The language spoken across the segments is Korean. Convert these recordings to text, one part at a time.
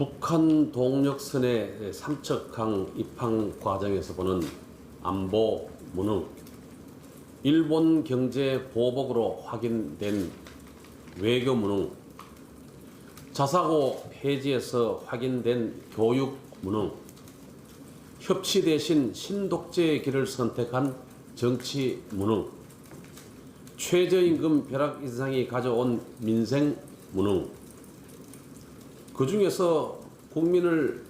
북한 동력선의 삼척항 입항 과정에서 보는 안보 무능, 일본 경제 보복으로 확인된 외교 무능, 자사고 해지에서 확인된 교육 무능, 협치 대신 신독재의 길을 선택한 정치 무능, 최저임금 벼락 인상이 가져온 민생 무능, 그 중에서 국민을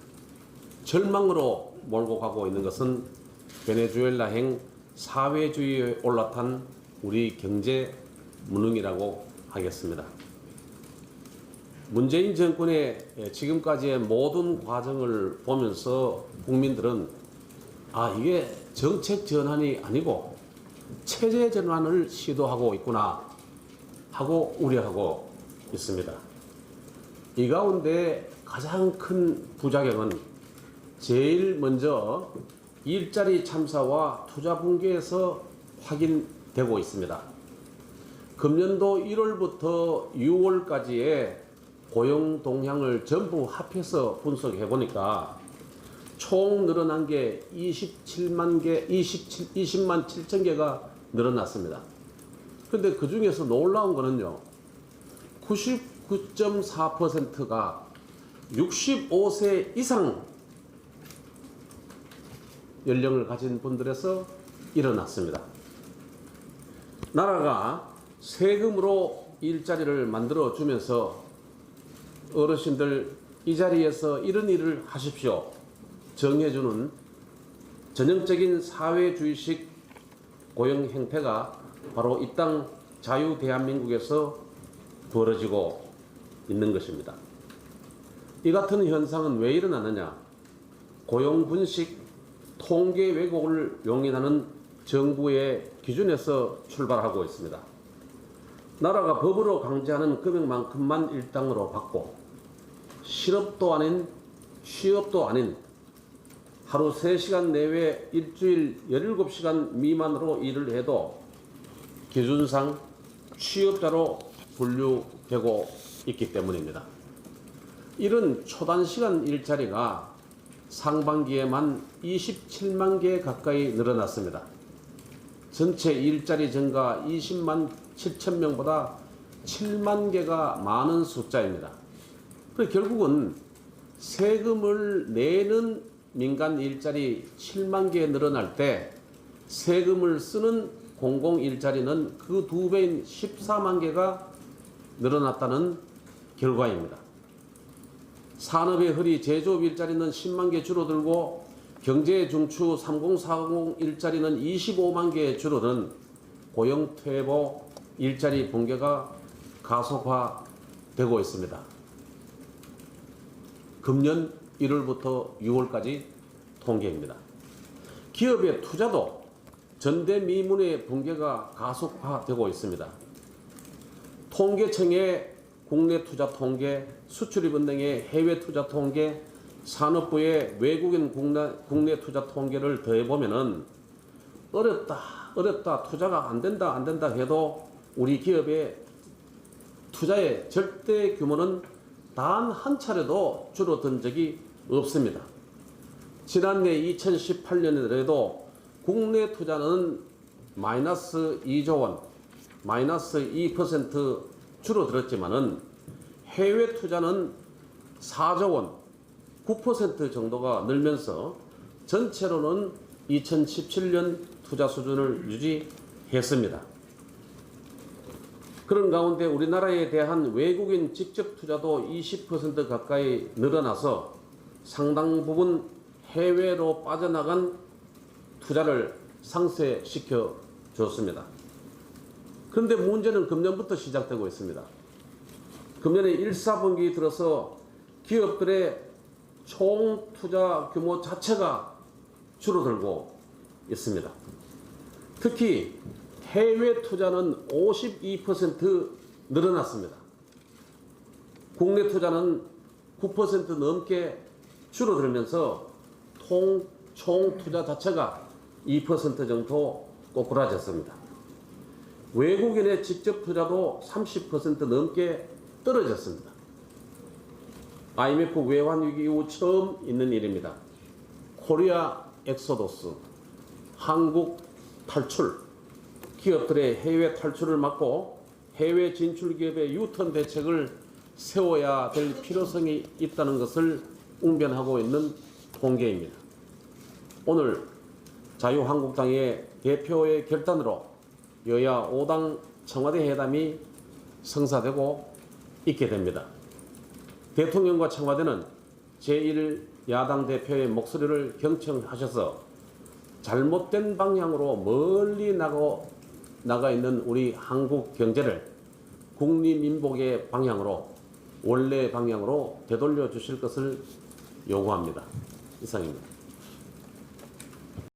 절망으로 몰고 가고 있는 것은 베네수엘라행 사회주의에 올라탄 우리 경제 무능이라고 하겠습니다. 문재인 정권의 지금까지의 모든 과정을 보면서 국민들은 이게 정책 전환이 아니고 체제 전환을 시도하고 있구나 하고 우려하고 있습니다. 이 가운데 가장 큰 부작용은 제일 먼저 일자리 참사와 투자 붕괴에서 확인되고 있습니다. 금년도 1월부터 6월까지의 고용 동향을 전부 합해서 분석해 보니까 총 늘어난 게 20만 7천 개가 늘어났습니다. 근데 그 중에서 놀라운 거는요, 99.4%가 65세 이상 연령을 가진 분들에서 일어났습니다. 나라가 세금으로 일자리를 만들어 주면서 어르신들 이 자리에서 이런 일을 하십시오 정해주는 전형적인 사회주의식 고용 형태가 바로 이 땅 자유 대한민국에서 벌어지고 있는 것입니다. 이 같은 현상은 왜 일어나느냐? 고용 분식 통계 왜곡을 용인하는 정부의 기준에서 출발하고 있습니다. 나라가 법으로 강제하는 금액만큼만 일당으로 받고 실업도 아닌 취업도 아닌 하루 3시간 내외 일주일 17시간 미만으로 일을 해도 기준상 취업자로 분류되고 있기 때문입니다. 이런 초단시간 일자리가 상반기에만 27만 개 가까이 늘어났습니다. 전체 일자리 증가 20만 7천 명보다 7만 개가 많은 숫자입니다. 그래서 결국은 세금을 내는 민간 일자리 7만 개 늘어날 때 세금을 쓰는 공공 일자리는 그 2배인 14만 개가 늘어났다는 결과입니다. 산업의 허리 제조업 일자리는 10만 개 줄어들고 경제 중추 3040 일자리는 25만 개 줄어든 고용 퇴보 일자리 붕괴가 가속화되고 있습니다. 금년 1월부터 6월까지 통계입니다. 기업의 투자도 전대미문의 붕괴가 가속화되고 있습니다. 통계청의 국내 투자 통계, 수출입은 등의 해외 투자 통계, 산업부의 외국인 국내 투자 통계를 더해보면은 어렵다, 투자가 안 된다 해도 우리 기업의 투자의 절대 규모는 단 한 차례도 줄어든 적이 없습니다. 지난해 2018년에도 국내 투자는 마이너스 2조 원, 마이너스 2% 줄어들었지만은 해외 투자는 4조 원, 9% 정도가 늘면서 전체로는 2017년 투자 수준을 유지했습니다. 그런 가운데 우리나라에 대한 외국인 직접 투자도 20% 가까이 늘어나서 상당 부분 해외로 빠져나간 투자를 상쇄시켜 줬습니다. 그런데 문제는 금년부터 시작되고 있습니다. 금년에 1사분기 들어서 기업들의 총 투자 규모 자체가 줄어들고 있습니다. 특히 해외 투자는 52% 늘어났습니다. 국내 투자는 9% 넘게 줄어들면서 총 투자 자체가 2% 정도 꼬꾸라졌습니다. 외국인의 직접 투자도 30% 넘게 떨어졌습니다. IMF 외환 위기 이후 처음 있는 일입니다. 코리아 엑소더스, 한국 탈출, 기업들의 해외 탈출을 막고 해외 진출 기업의 유턴 대책을 세워야 될 필요성이 있다는 것을 웅변하고 있는 통계입니다. 오늘 자유한국당의 대표의 결단으로 여야 5당 청와대 회담이 성사되고 있게 됩니다. 대통령과 청와대는 제1야당 대표의 목소리를 경청하셔서 잘못된 방향으로 멀리 나가 있는 우리 한국 경제를 국리민복의 방향으로, 원래 방향으로 되돌려 주실 것을 요구합니다. 이상입니다.